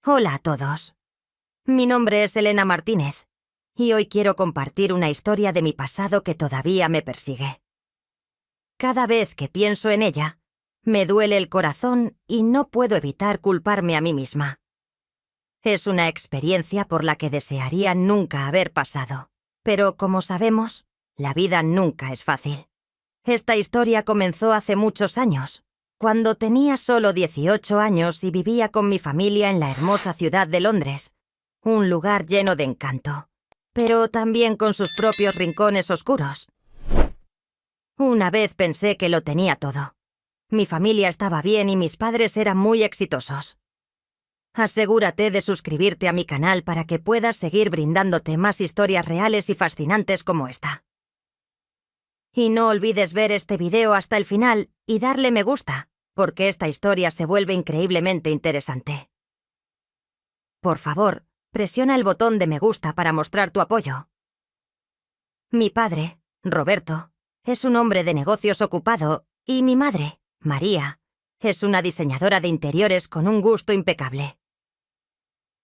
Hola a todos. Mi nombre es Elena Martínez y hoy quiero compartir una historia de mi pasado que todavía me persigue. Cada vez que pienso en ella, me duele el corazón y no puedo evitar culparme a mí misma. Es una experiencia por la que desearía nunca haber pasado, pero como sabemos, la vida nunca es fácil. Esta historia comenzó hace muchos años, cuando tenía solo 18 años y vivía con mi familia en la hermosa ciudad de Londres, un lugar lleno de encanto, pero también con sus propios rincones oscuros. Una vez pensé que lo tenía todo. Mi familia estaba bien y mis padres eran muy exitosos. Asegúrate de suscribirte a mi canal para que puedas seguir brindándote más historias reales y fascinantes como esta. Y no olvides ver este video hasta el final y darle me gusta, porque esta historia se vuelve increíblemente interesante. Por favor, presiona el botón de me gusta para mostrar tu apoyo. Mi padre, Roberto, es un hombre de negocios ocupado y mi madre, María, es una diseñadora de interiores con un gusto impecable.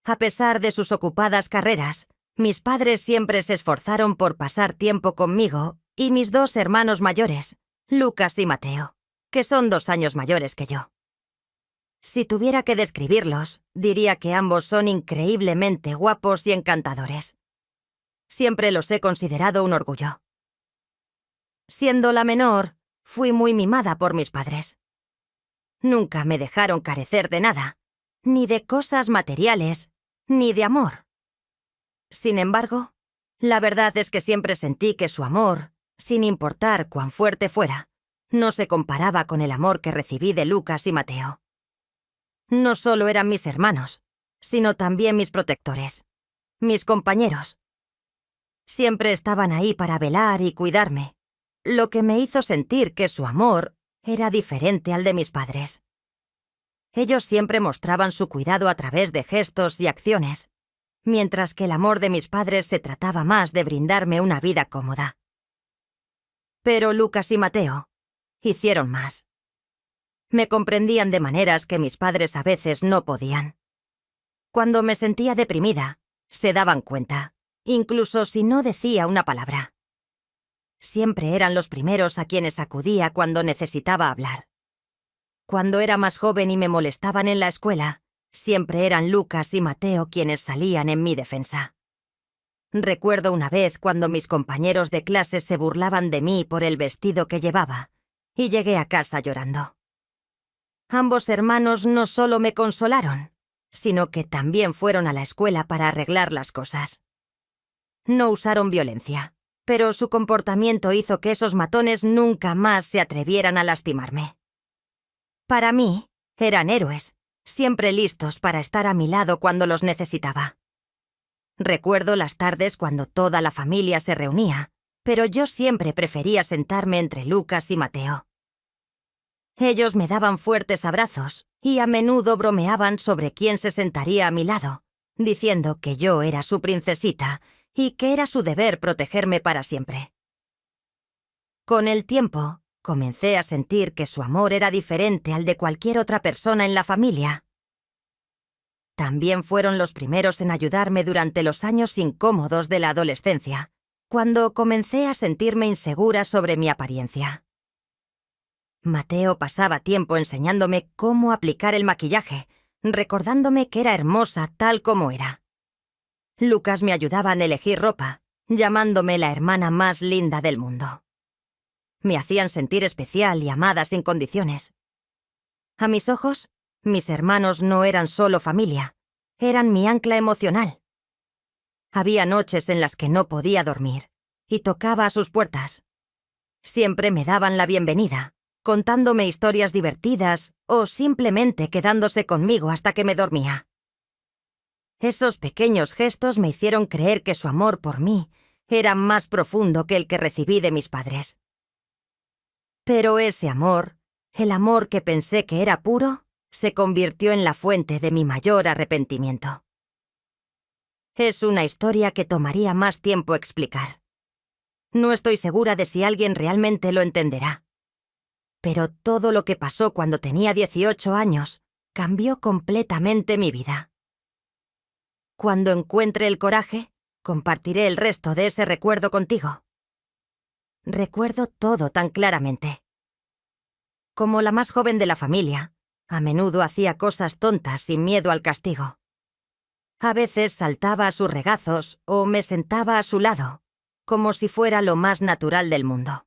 A pesar de sus ocupadas carreras, mis padres siempre se esforzaron por pasar tiempo conmigo y mis dos hermanos mayores, Lucas y Mateo, que son 2 años mayores que yo. Si tuviera que describirlos, diría que ambos son increíblemente guapos y encantadores. Siempre los he considerado un orgullo. Siendo la menor, fui muy mimada por mis padres. Nunca me dejaron carecer de nada, ni de cosas materiales, ni de amor. Sin embargo, la verdad es que siempre sentí que su amor, sin importar cuán fuerte fuera, no se comparaba con el amor que recibí de Lucas y Mateo. No solo eran mis hermanos, sino también mis protectores, mis compañeros. Siempre estaban ahí para velar y cuidarme, lo que me hizo sentir que su amor era diferente al de mis padres. Ellos siempre mostraban su cuidado a través de gestos y acciones, mientras que el amor de mis padres se trataba más de brindarme una vida cómoda. Pero Lucas y Mateo hicieron más. Me comprendían de maneras que mis padres a veces no podían. Cuando me sentía deprimida, se daban cuenta, incluso si no decía una palabra. Siempre eran los primeros a quienes acudía cuando necesitaba hablar. Cuando era más joven y me molestaban en la escuela, siempre eran Lucas y Mateo quienes salían en mi defensa. Recuerdo una vez cuando mis compañeros de clase se burlaban de mí por el vestido que llevaba, y llegué a casa llorando. Ambos hermanos no solo me consolaron, sino que también fueron a la escuela para arreglar las cosas. No usaron violencia, pero su comportamiento hizo que esos matones nunca más se atrevieran a lastimarme. Para mí, eran héroes, siempre listos para estar a mi lado cuando los necesitaba. Recuerdo las tardes cuando toda la familia se reunía, pero yo siempre prefería sentarme entre Lucas y Mateo. Ellos me daban fuertes abrazos y a menudo bromeaban sobre quién se sentaría a mi lado, diciendo que yo era su princesita y que era su deber protegerme para siempre. Con el tiempo, comencé a sentir que su amor era diferente al de cualquier otra persona en la familia. También fueron los primeros en ayudarme durante los años incómodos de la adolescencia, cuando comencé a sentirme insegura sobre mi apariencia. Mateo pasaba tiempo enseñándome cómo aplicar el maquillaje, recordándome que era hermosa tal como era. Lucas me ayudaba en elegir ropa, llamándome la hermana más linda del mundo. Me hacían sentir especial y amada sin condiciones. A mis ojos, mis hermanos no eran solo familia, eran mi ancla emocional. Había noches en las que no podía dormir, y tocaba a sus puertas. Siempre me daban la bienvenida, contándome historias divertidas o simplemente quedándose conmigo hasta que me dormía. Esos pequeños gestos me hicieron creer que su amor por mí era más profundo que el que recibí de mis padres. Pero ese amor, el amor que pensé que era puro, se convirtió en la fuente de mi mayor arrepentimiento. Es una historia que tomaría más tiempo explicar. No estoy segura de si alguien realmente lo entenderá. Pero todo lo que pasó cuando tenía 18 años cambió completamente mi vida. Cuando encuentre el coraje, compartiré el resto de ese recuerdo contigo. Recuerdo todo tan claramente. Como la más joven de la familia, a menudo hacía cosas tontas sin miedo al castigo. A veces saltaba a sus regazos o me sentaba a su lado, como si fuera lo más natural del mundo.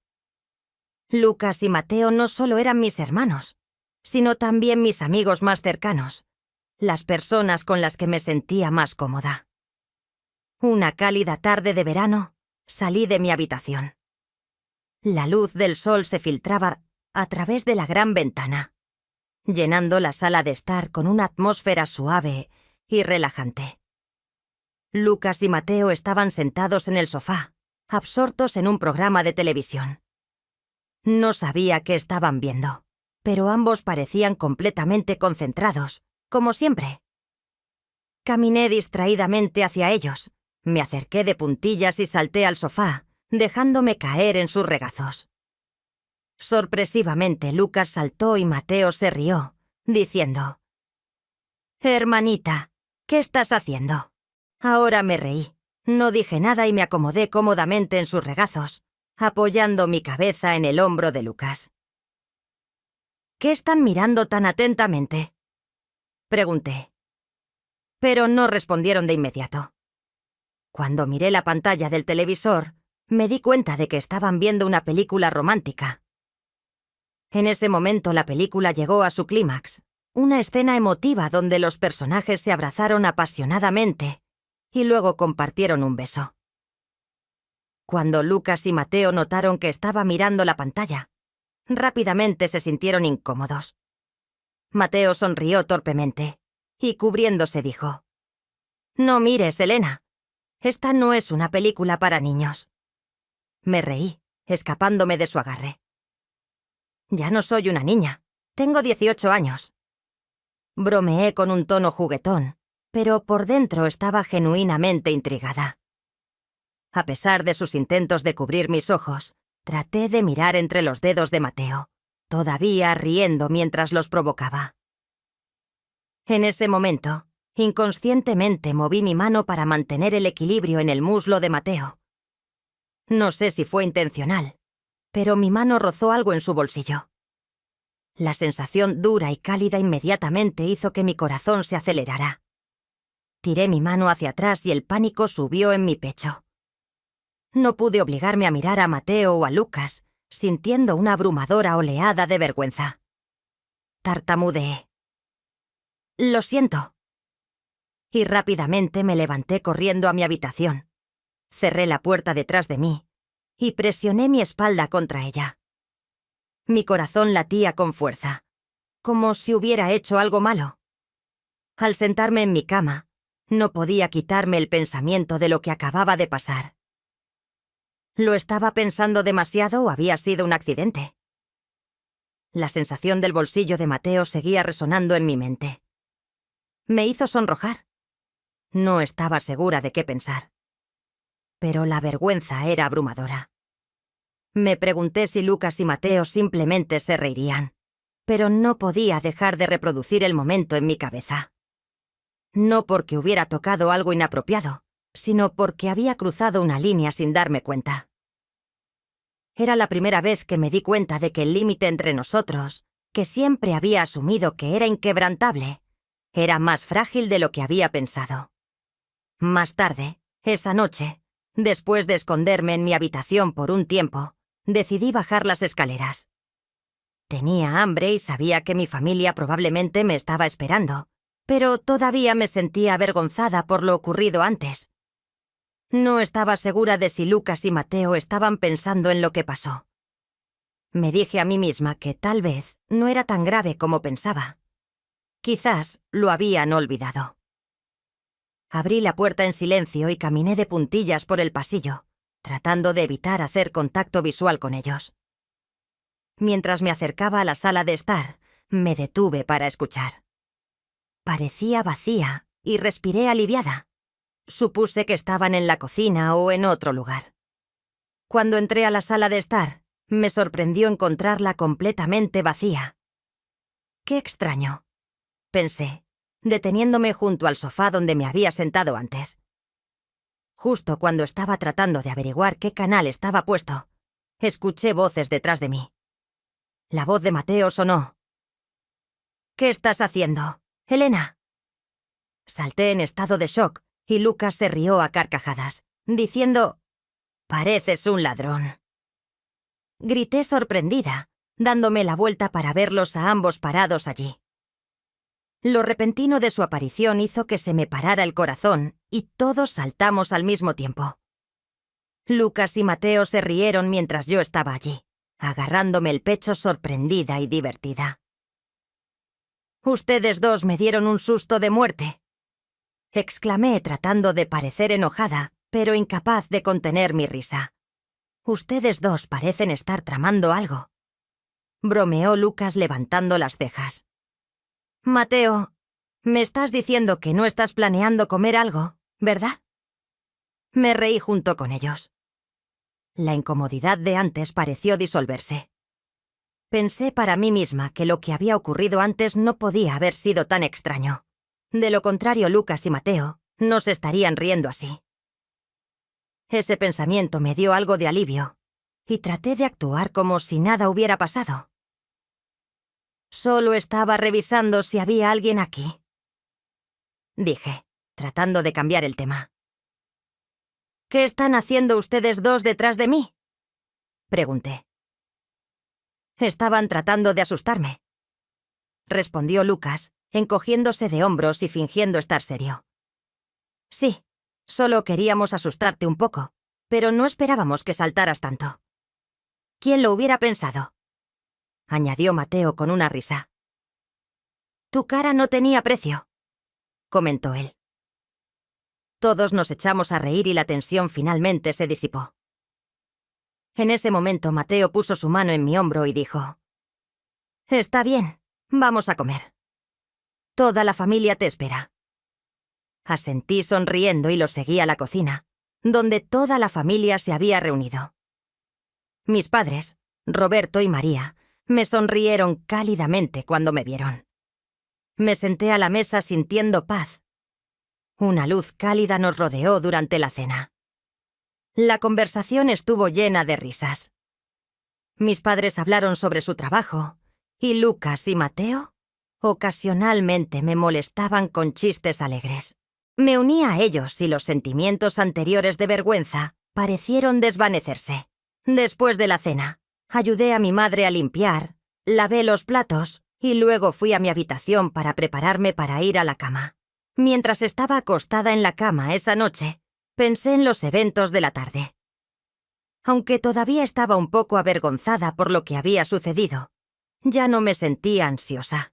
Lucas y Mateo no solo eran mis hermanos, sino también mis amigos más cercanos, las personas con las que me sentía más cómoda. Una cálida tarde de verano, salí de mi habitación. La luz del sol se filtraba a través de la gran ventana, llenando la sala de estar con una atmósfera suave y relajante. Lucas y Mateo estaban sentados en el sofá, absortos en un programa de televisión. No sabía qué estaban viendo, pero ambos parecían completamente concentrados, como siempre. Caminé distraídamente hacia ellos, me acerqué de puntillas y salté al sofá, dejándome caer en sus regazos. Sorpresivamente, Lucas saltó y Mateo se rió, diciendo: «Hermanita, ¿qué estás haciendo?». Ahora me reí. No dije nada y me acomodé cómodamente en sus regazos, apoyando mi cabeza en el hombro de Lucas. «¿Qué están mirando tan atentamente?», pregunté. Pero no respondieron de inmediato. Cuando miré la pantalla del televisor, me di cuenta de que estaban viendo una película romántica. En ese momento la película llegó a su clímax, una escena emotiva donde los personajes se abrazaron apasionadamente y luego compartieron un beso. Cuando Lucas y Mateo notaron que estaba mirando la pantalla, rápidamente se sintieron incómodos. Mateo sonrió torpemente y cubriéndose dijo: «No mires, Elena. Esta no es una película para niños». Me reí, escapándome de su agarre. «Ya no soy una niña. Tengo 18 años». Bromeé con un tono juguetón, pero por dentro estaba genuinamente intrigada. A pesar de sus intentos de cubrir mis ojos, traté de mirar entre los dedos de Mateo, todavía riendo mientras los provocaba. En ese momento, inconscientemente moví mi mano para mantener el equilibrio en el muslo de Mateo. No sé si fue intencional, pero mi mano rozó algo en su bolsillo. La sensación dura y cálida inmediatamente hizo que mi corazón se acelerara. Tiré mi mano hacia atrás y el pánico subió en mi pecho. No pude obligarme a mirar a Mateo o a Lucas, sintiendo una abrumadora oleada de vergüenza. Tartamudeé: «Lo siento». Y rápidamente me levanté corriendo a mi habitación. Cerré la puerta detrás de mí y presioné mi espalda contra ella. Mi corazón latía con fuerza, como si hubiera hecho algo malo. Al sentarme en mi cama, no podía quitarme el pensamiento de lo que acababa de pasar. ¿Lo estaba pensando demasiado o había sido un accidente? La sensación del bolsillo de Mateo seguía resonando en mi mente. Me hizo sonrojar. No estaba segura de qué pensar. Pero la vergüenza era abrumadora. Me pregunté si Lucas y Mateo simplemente se reirían, pero no podía dejar de reproducir el momento en mi cabeza. No porque hubiera tocado algo inapropiado, sino porque había cruzado una línea sin darme cuenta. Era la primera vez que me di cuenta de que el límite entre nosotros, que siempre había asumido que era inquebrantable, era más frágil de lo que había pensado. Más tarde, esa noche, después de esconderme en mi habitación por un tiempo, decidí bajar las escaleras. Tenía hambre y sabía que mi familia probablemente me estaba esperando, pero todavía me sentía avergonzada por lo ocurrido antes. No estaba segura de si Lucas y Mateo estaban pensando en lo que pasó. Me dije a mí misma que tal vez no era tan grave como pensaba. Quizás lo habían olvidado. Abrí la puerta en silencio y caminé de puntillas por el pasillo, tratando de evitar hacer contacto visual con ellos. Mientras me acercaba a la sala de estar, me detuve para escuchar. Parecía vacía y respiré aliviada. Supuse que estaban en la cocina o en otro lugar. Cuando entré a la sala de estar, me sorprendió encontrarla completamente vacía. «Qué extraño», pensé. deteniéndome junto al sofá donde me había sentado antes. Justo cuando estaba tratando de averiguar qué canal estaba puesto, escuché voces detrás de mí. La voz de Mateo sonó. «¿Qué estás haciendo, Elena?» Salté en estado de shock y Lucas se rió a carcajadas, diciendo: «Pareces un ladrón». Grité sorprendida, dándome la vuelta para verlos a ambos parados allí. Lo repentino de su aparición hizo que se me parara el corazón y todos saltamos al mismo tiempo. Lucas y Mateo se rieron mientras yo estaba allí, agarrándome el pecho sorprendida y divertida. «Ustedes dos me dieron un susto de muerte», exclamé tratando de parecer enojada, pero incapaz de contener mi risa. «Ustedes dos parecen estar tramando algo», bromeó Lucas levantando las cejas. «Mateo, me estás diciendo que no estás planeando comer algo, ¿verdad?» Me reí junto con ellos. La incomodidad de antes pareció disolverse. Pensé para mí misma que lo que había ocurrido antes no podía haber sido tan extraño. De lo contrario, Lucas y Mateo no se estarían riendo así. Ese pensamiento me dio algo de alivio, y traté de actuar como si nada hubiera pasado. «Solo estaba revisando si había alguien aquí», dije, tratando de cambiar el tema. «¿Qué están haciendo ustedes dos detrás de mí?», pregunté. «Estaban tratando de asustarme», respondió Lucas, encogiéndose de hombros y fingiendo estar serio. «Sí, solo queríamos asustarte un poco, pero no esperábamos que saltaras tanto». «¿Quién lo hubiera pensado?», añadió Mateo con una risa. «Tu cara no tenía precio», comentó él. Todos nos echamos a reír y la tensión finalmente se disipó. En ese momento Mateo puso su mano en mi hombro y dijo: «Está bien, vamos a comer. Toda la familia te espera». Asentí sonriendo y lo seguí a la cocina, donde toda la familia se había reunido. Mis padres, Roberto y María, me sonrieron cálidamente cuando me vieron. Me senté a la mesa sintiendo paz. Una luz cálida nos rodeó durante la cena. La conversación estuvo llena de risas. Mis padres hablaron sobre su trabajo, y Lucas y Mateo ocasionalmente me molestaban con chistes alegres. Me uní a ellos y los sentimientos anteriores de vergüenza parecieron desvanecerse. Después de la cena, ayudé a mi madre a limpiar, lavé los platos y luego fui a mi habitación para prepararme para ir a la cama. Mientras estaba acostada en la cama esa noche, pensé en los eventos de la tarde. Aunque todavía estaba un poco avergonzada por lo que había sucedido, ya no me sentía ansiosa.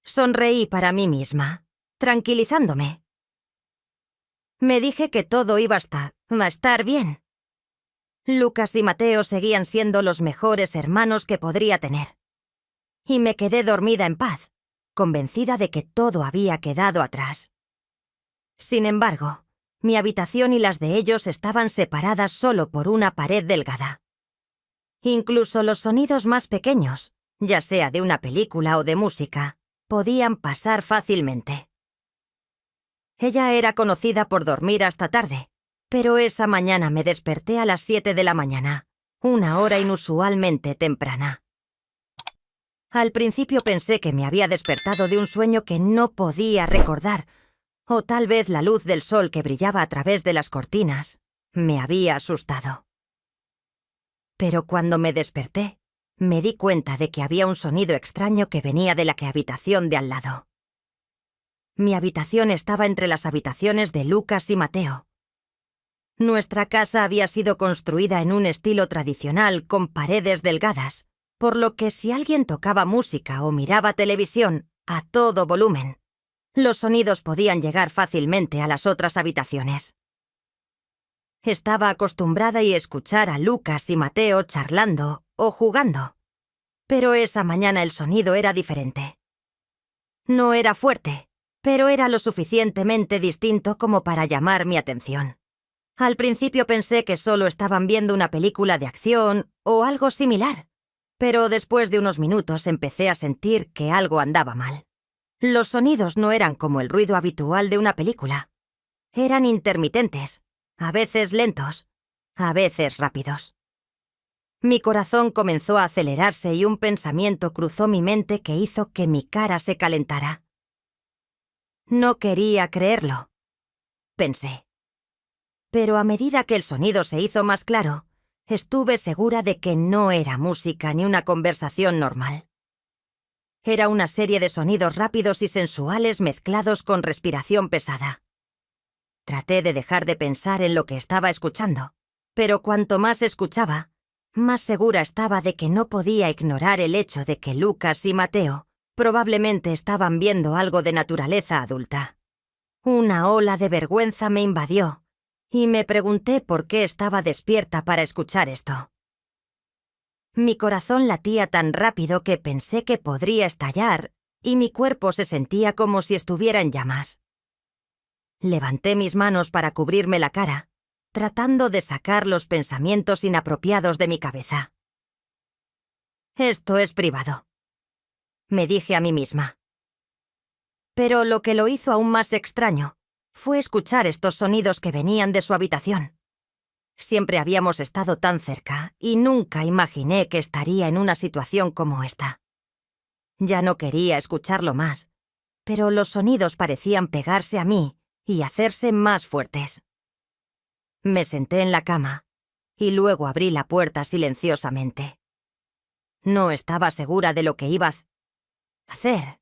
Sonreí para mí misma, tranquilizándome. Me dije que todo iba a estar bien. Lucas y Mateo seguían siendo los mejores hermanos que podría tener. Y me quedé dormida en paz, convencida de que todo había quedado atrás. Sin embargo, mi habitación y las de ellos estaban separadas solo por una pared delgada. Incluso los sonidos más pequeños, ya sea de una película o de música, podían pasar fácilmente. Ella era conocida por dormir hasta tarde, pero esa mañana me desperté a las 7 de la mañana, una hora inusualmente temprana. Al principio pensé que me había despertado de un sueño que no podía recordar, o tal vez la luz del sol que brillaba a través de las cortinas me había asustado. Pero cuando me desperté, me di cuenta de que había un sonido extraño que venía de la habitación de al lado. Mi habitación estaba entre las habitaciones de Lucas y Mateo. Nuestra casa había sido construida en un estilo tradicional con paredes delgadas, por lo que si alguien tocaba música o miraba televisión a todo volumen, los sonidos podían llegar fácilmente a las otras habitaciones. Estaba acostumbrada a escuchar a Lucas y Mateo charlando o jugando, pero esa mañana el sonido era diferente. No era fuerte, pero era lo suficientemente distinto como para llamar mi atención. Al principio pensé que solo estaban viendo una película de acción o algo similar, pero después de unos minutos empecé a sentir que algo andaba mal. Los sonidos no eran como el ruido habitual de una película. Eran intermitentes, a veces lentos, a veces rápidos. Mi corazón comenzó a acelerarse y un pensamiento cruzó mi mente que hizo que mi cara se calentara. No quería creerlo, pensé. Pero a medida que el sonido se hizo más claro, estuve segura de que no era música ni una conversación normal. Era una serie de sonidos rápidos y sensuales mezclados con respiración pesada. Traté de dejar de pensar en lo que estaba escuchando, pero cuanto más escuchaba, más segura estaba de que no podía ignorar el hecho de que Lucas y Mateo probablemente estaban viendo algo de naturaleza adulta. Una ola de vergüenza me invadió, y me pregunté por qué estaba despierta para escuchar esto. Mi corazón latía tan rápido que pensé que podría estallar, y mi cuerpo se sentía como si estuviera en llamas. Levanté mis manos para cubrirme la cara, tratando de sacar los pensamientos inapropiados de mi cabeza. «Esto es privado», me dije a mí misma. Pero lo que lo hizo aún más extraño fue escuchar estos sonidos que venían de su habitación. Siempre habíamos estado tan cerca y nunca imaginé que estaría en una situación como esta. Ya no quería escucharlo más, pero los sonidos parecían pegarse a mí y hacerse más fuertes. Me senté en la cama y luego abrí la puerta silenciosamente. No estaba segura de lo que iba a hacer,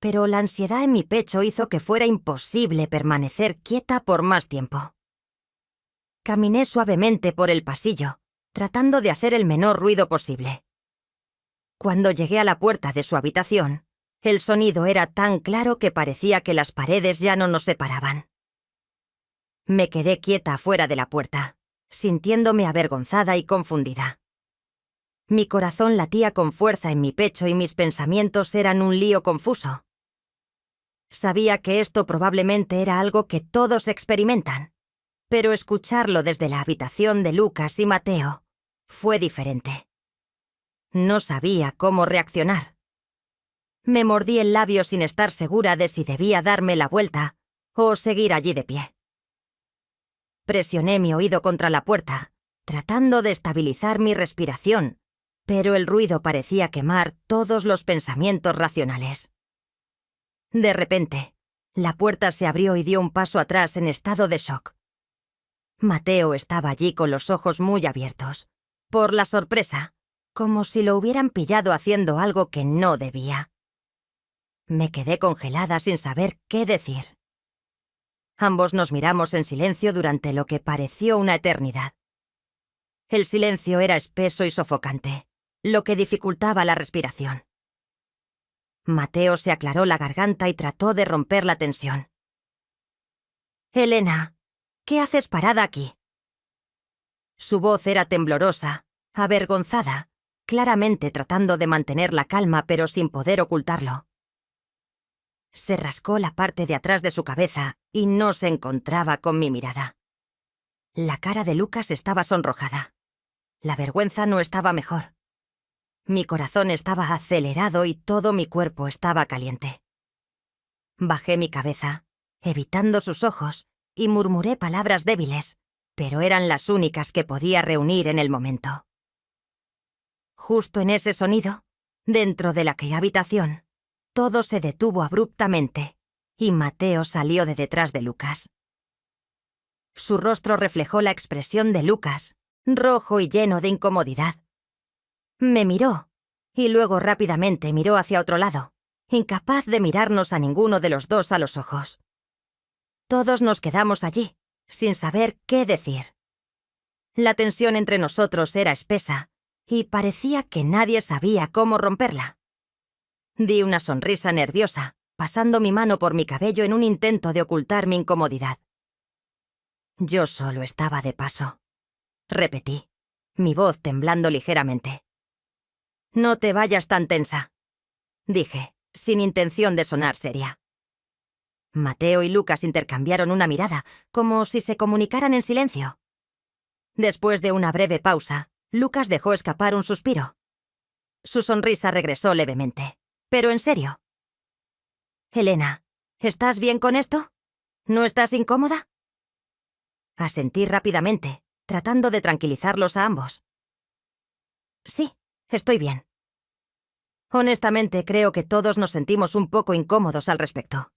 pero la ansiedad en mi pecho hizo que fuera imposible permanecer quieta por más tiempo. Caminé suavemente por el pasillo, tratando de hacer el menor ruido posible. Cuando llegué a la puerta de su habitación, el sonido era tan claro que parecía que las paredes ya no nos separaban. Me quedé quieta fuera de la puerta, sintiéndome avergonzada y confundida. Mi corazón latía con fuerza en mi pecho y mis pensamientos eran un lío confuso. Sabía que esto probablemente era algo que todos experimentan, pero escucharlo desde la habitación de Lucas y Mateo fue diferente. No sabía cómo reaccionar. Me mordí el labio sin estar segura de si debía darme la vuelta o seguir allí de pie. Presioné mi oído contra la puerta, tratando de estabilizar mi respiración, pero el ruido parecía quemar todos los pensamientos racionales. De repente, la puerta se abrió y dio un paso atrás en estado de shock. Mateo estaba allí con los ojos muy abiertos, por la sorpresa, como si lo hubieran pillado haciendo algo que no debía. Me quedé congelada sin saber qué decir. Ambos nos miramos en silencio durante lo que pareció una eternidad. El silencio era espeso y sofocante, lo que dificultaba la respiración. Mateo se aclaró la garganta y trató de romper la tensión. «Elena, ¿qué haces parada aquí?» Su voz era temblorosa, avergonzada, claramente tratando de mantener la calma pero sin poder ocultarlo. Se rascó la parte de atrás de su cabeza y no se encontraba con mi mirada. La cara de Lucas estaba sonrojada. La vergüenza no estaba mejor. Mi corazón estaba acelerado y todo mi cuerpo estaba caliente. Bajé mi cabeza, evitando sus ojos, y murmuré palabras débiles, pero eran las únicas que podía reunir en el momento. Justo en ese sonido, dentro de la habitación, todo se detuvo abruptamente, y Mateo salió de detrás de Lucas. Su rostro reflejó la expresión de Lucas, rojo y lleno de incomodidad. Me miró, y luego rápidamente miró hacia otro lado, incapaz de mirarnos a ninguno de los dos a los ojos. Todos nos quedamos allí, sin saber qué decir. La tensión entre nosotros era espesa, y parecía que nadie sabía cómo romperla. Di una sonrisa nerviosa, pasando mi mano por mi cabello en un intento de ocultar mi incomodidad. Yo solo estaba de paso. Repetí, mi voz temblando ligeramente. «No te vayas tan tensa», dije, sin intención de sonar seria. Mateo y Lucas intercambiaron una mirada, como si se comunicaran en silencio. Después de una breve pausa, Lucas dejó escapar un suspiro. Su sonrisa regresó levemente. «Pero en serio». Elena, ¿estás bien con esto? ¿No estás incómoda? Asentí rápidamente, tratando de tranquilizarlos a ambos. Sí, estoy bien. Honestamente, creo que todos nos sentimos un poco incómodos al respecto,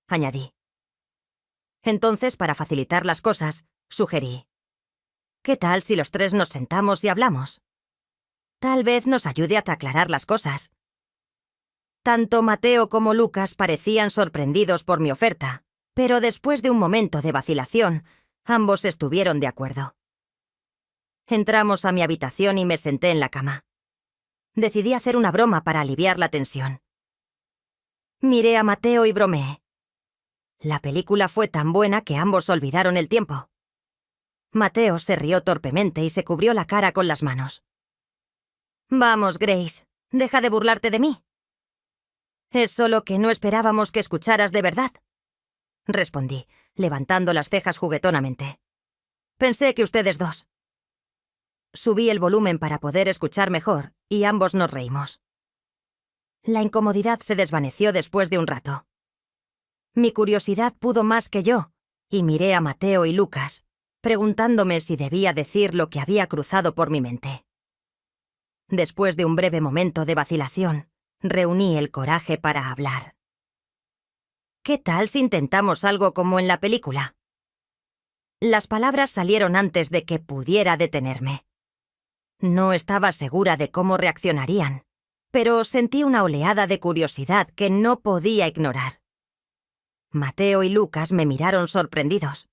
añadí. Entonces, para facilitar las cosas, sugerí: ¿qué tal si los tres nos sentamos y hablamos? Tal vez nos ayude a aclarar las cosas. Tanto Mateo como Lucas parecían sorprendidos por mi oferta, pero después de un momento de vacilación, ambos estuvieron de acuerdo. Entramos a mi habitación y me senté en la cama. Decidí hacer una broma para aliviar la tensión. Miré a Mateo y bromeé. La película fue tan buena que ambos olvidaron el tiempo. Mateo se rió torpemente y se cubrió la cara con las manos. Vamos, Grace, deja de burlarte de mí. Es solo que no esperábamos que escucharas de verdad, respondí, levantando las cejas juguetonamente. Pensé que ustedes dos. Subí el volumen para poder escuchar mejor y ambos nos reímos. La incomodidad se desvaneció después de un rato. Mi curiosidad pudo más que yo, y miré a Mateo y Lucas, preguntándome si debía decir lo que había cruzado por mi mente. Después de un breve momento de vacilación, reuní el coraje para hablar. ¿Qué tal si intentamos algo como en la película? Las palabras salieron antes de que pudiera detenerme. No estaba segura de cómo reaccionarían, pero sentí una oleada de curiosidad que no podía ignorar. Mateo y Lucas me miraron sorprendidos.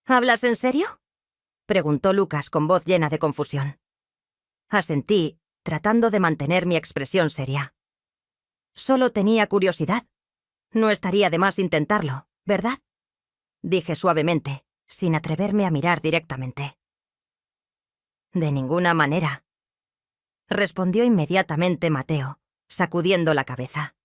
¿Hablas en serio?, preguntó Lucas con voz llena de confusión. Asentí, tratando de mantener mi expresión seria. Solo tenía curiosidad. No estaría de más intentarlo, ¿verdad?, dije suavemente, sin atreverme a mirar directamente. De ninguna manera, respondió inmediatamente Mateo, sacudiendo la cabeza.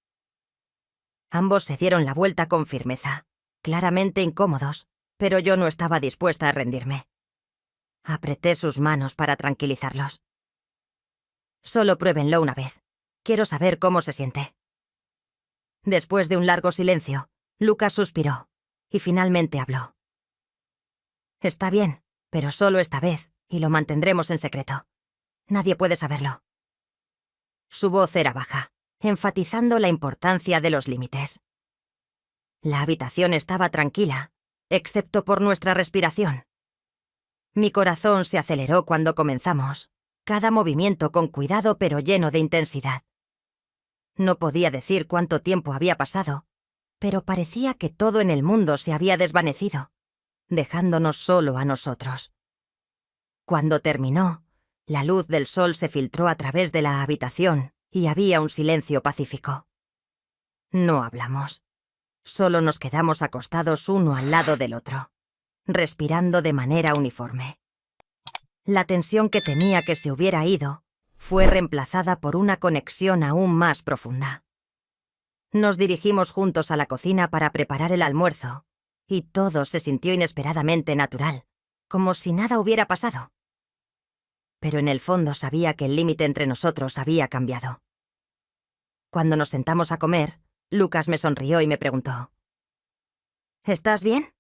Ambos se dieron la vuelta con firmeza, claramente incómodos, pero yo no estaba dispuesta a rendirme. Apreté sus manos para tranquilizarlos. Solo pruébenlo una vez. Quiero saber cómo se siente. Después de un largo silencio, Lucas suspiró y finalmente habló. Está bien, pero solo esta vez, y lo mantendremos en secreto. Nadie puede saberlo. Su voz era baja, enfatizando la importancia de los límites. La habitación estaba tranquila, excepto por nuestra respiración. Mi corazón se aceleró cuando comenzamos, cada movimiento con cuidado pero lleno de intensidad. No podía decir cuánto tiempo había pasado, pero parecía que todo en el mundo se había desvanecido, dejándonos solo a nosotros. Cuando terminó, la luz del sol se filtró a través de la habitación y había un silencio pacífico. No hablamos. Solo nos quedamos acostados uno al lado del otro, respirando de manera uniforme. La tensión que temía que se hubiera ido fue reemplazada por una conexión aún más profunda. Nos dirigimos juntos a la cocina para preparar el almuerzo, y todo se sintió inesperadamente natural, como si nada hubiera pasado. Pero en el fondo sabía que el límite entre nosotros había cambiado. Cuando nos sentamos a comer, Lucas me sonrió y me preguntó: ¿estás bien?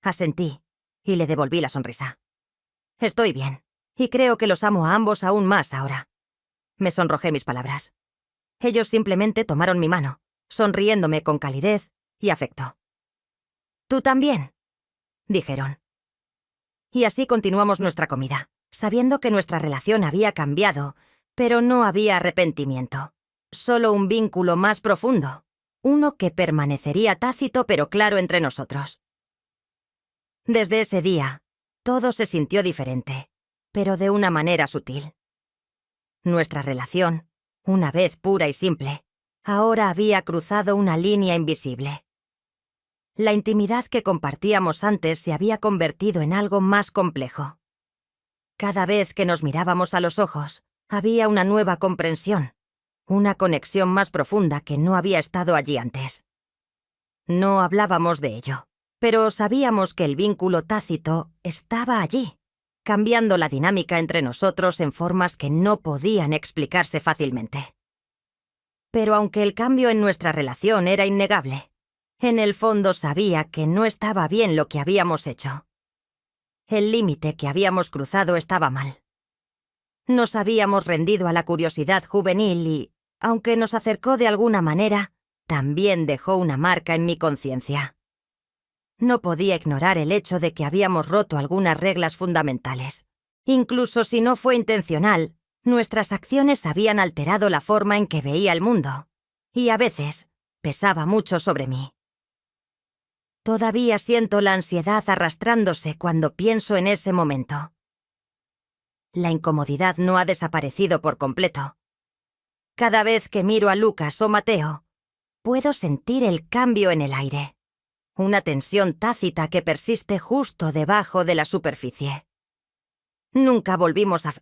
Asentí, y le devolví la sonrisa. Estoy bien, y creo que los amo a ambos aún más ahora. Me sonrojé mis palabras. Ellos simplemente tomaron mi mano, sonriéndome con calidez y afecto. «¿Tú también?», dijeron. Y así continuamos nuestra comida, sabiendo que nuestra relación había cambiado, pero no había arrepentimiento. Solo un vínculo más profundo, uno que permanecería tácito pero claro entre nosotros. Desde ese día, todo se sintió diferente, pero de una manera sutil. Nuestra relación, una vez pura y simple, ahora había cruzado una línea invisible. La intimidad que compartíamos antes se había convertido en algo más complejo. Cada vez que nos mirábamos a los ojos, había una nueva comprensión, una conexión más profunda que no había estado allí antes. No hablábamos de ello, pero sabíamos que el vínculo tácito estaba allí, cambiando la dinámica entre nosotros en formas que no podían explicarse fácilmente. Pero aunque el cambio en nuestra relación era innegable, en el fondo sabía que no estaba bien lo que habíamos hecho. El límite que habíamos cruzado estaba mal. Nos habíamos rendido a la curiosidad juvenil y, aunque nos acercó de alguna manera, también dejó una marca en mi conciencia. No podía ignorar el hecho de que habíamos roto algunas reglas fundamentales. Incluso si no fue intencional, nuestras acciones habían alterado la forma en que veía el mundo, y a veces pesaba mucho sobre mí. Todavía siento la ansiedad arrastrándose cuando pienso en ese momento. La incomodidad no ha desaparecido por completo. Cada vez que miro a Lucas o Mateo, puedo sentir el cambio en el aire. Una tensión tácita que persiste justo debajo de la superficie. Nunca volvimos a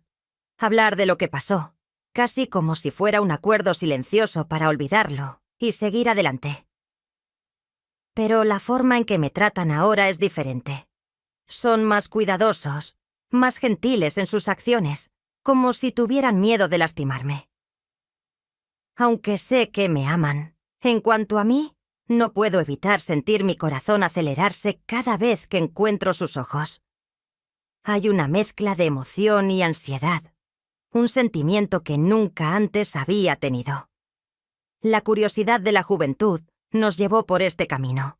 hablar de lo que pasó, casi como si fuera un acuerdo silencioso para olvidarlo y seguir adelante. Pero la forma en que me tratan ahora es diferente. Son más cuidadosos, más gentiles en sus acciones, como si tuvieran miedo de lastimarme. Aunque sé que me aman, en cuanto a mí, no puedo evitar sentir mi corazón acelerarse cada vez que encuentro sus ojos. Hay una mezcla de emoción y ansiedad, un sentimiento que nunca antes había tenido. La curiosidad de la juventud nos llevó por este camino,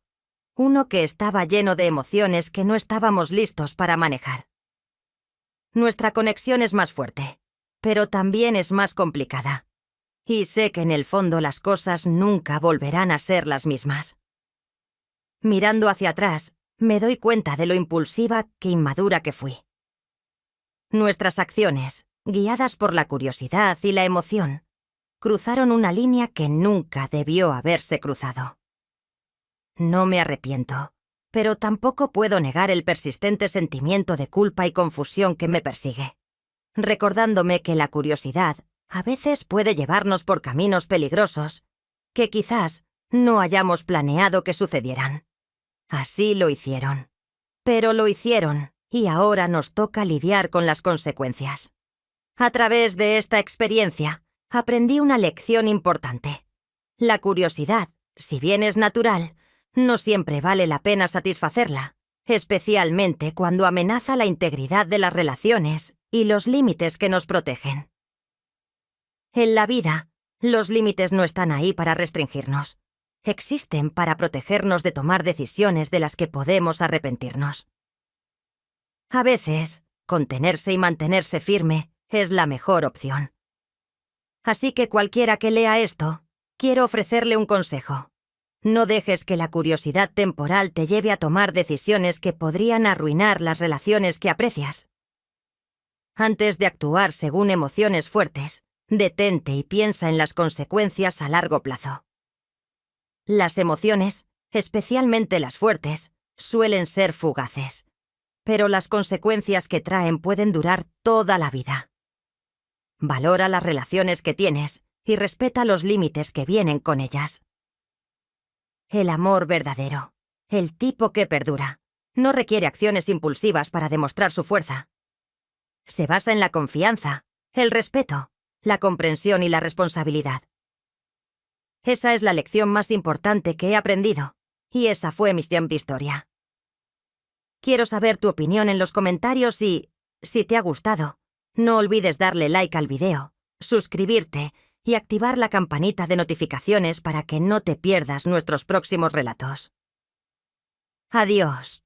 uno que estaba lleno de emociones que no estábamos listos para manejar. Nuestra conexión es más fuerte, pero también es más complicada. Y sé que en el fondo las cosas nunca volverán a ser las mismas. Mirando hacia atrás, me doy cuenta de lo impulsiva e inmadura que fui. Nuestras acciones, guiadas por la curiosidad y la emoción, cruzaron una línea que nunca debió haberse cruzado. No me arrepiento, pero tampoco puedo negar el persistente sentimiento de culpa y confusión que me persigue, recordándome que la curiosidad a veces puede llevarnos por caminos peligrosos que quizás no hayamos planeado que sucedieran. Así lo hicieron. Pero lo hicieron y ahora nos toca lidiar con las consecuencias. A través de esta experiencia, aprendí una lección importante. La curiosidad, si bien es natural, no siempre vale la pena satisfacerla, especialmente cuando amenaza la integridad de las relaciones y los límites que nos protegen. En la vida, los límites no están ahí para restringirnos. Existen para protegernos de tomar decisiones de las que podemos arrepentirnos. A veces, contenerse y mantenerse firme es la mejor opción. Así que cualquiera que lea esto, quiero ofrecerle un consejo. No dejes que la curiosidad temporal te lleve a tomar decisiones que podrían arruinar las relaciones que aprecias. Antes de actuar según emociones fuertes, detente y piensa en las consecuencias a largo plazo. Las emociones, especialmente las fuertes, suelen ser fugaces, pero las consecuencias que traen pueden durar toda la vida. Valora las relaciones que tienes y respeta los límites que vienen con ellas. El amor verdadero, el tipo que perdura, no requiere acciones impulsivas para demostrar su fuerza. Se basa en la confianza, el respeto, la comprensión y la responsabilidad. Esa es la lección más importante que he aprendido, y esa fue mi historia. Quiero saber tu opinión en los comentarios y, si te ha gustado, no olvides darle like al video, suscribirte y activar la campanita de notificaciones para que no te pierdas nuestros próximos relatos. Adiós.